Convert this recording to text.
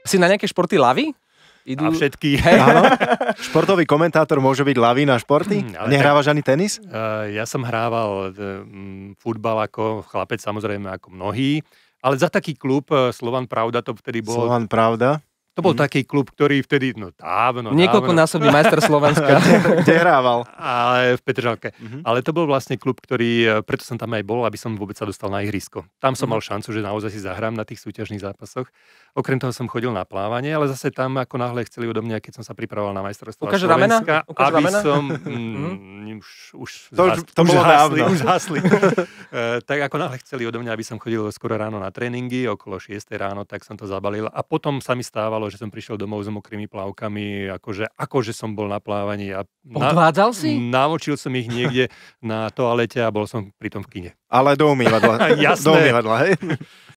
Si na nejaké športy ľavý? A všetky. Áno. Športový komentátor môže byť ľavý na športy? Nehrávaš ani tenis? Ja som hrával futbal ako chlapec, samozrejme ako mnohí, ale za taký klub Slovan Pravda to vtedy bol... Slovan Pravda? To bol taký klub, ktorý vtedy, dávno. Niekoľkonásobný majster Slovenska. Kde hrával? Ale v Petržalke. Ale to bol vlastne klub, ktorý, preto som tam aj bol, aby som vôbec sa dostal na ihrisko. Tam som mal šancu, že naozaj si zahrám na tých súťažných zápasoch. Okrem toho som chodil na plávanie, ale zase tam ako náhle chceli odo mňa, keď som sa pripravoval na majstrovstvá Slovenska, aby som... To bolo dávno. Už hasli. Tak ako náhle chceli odo mňa, aby som chodil skoro ráno na tréningy, okolo 6 ráno, tak som to zabalil. A potom sa mi stávalo, že som prišiel domov s mokrými plavkami, akože som bol na plávaní. Podvádzal si? Namočil som ich niekde na toalete a bol som pritom v kine. Ale do umývadla. Jasné. Do umývadla, hej?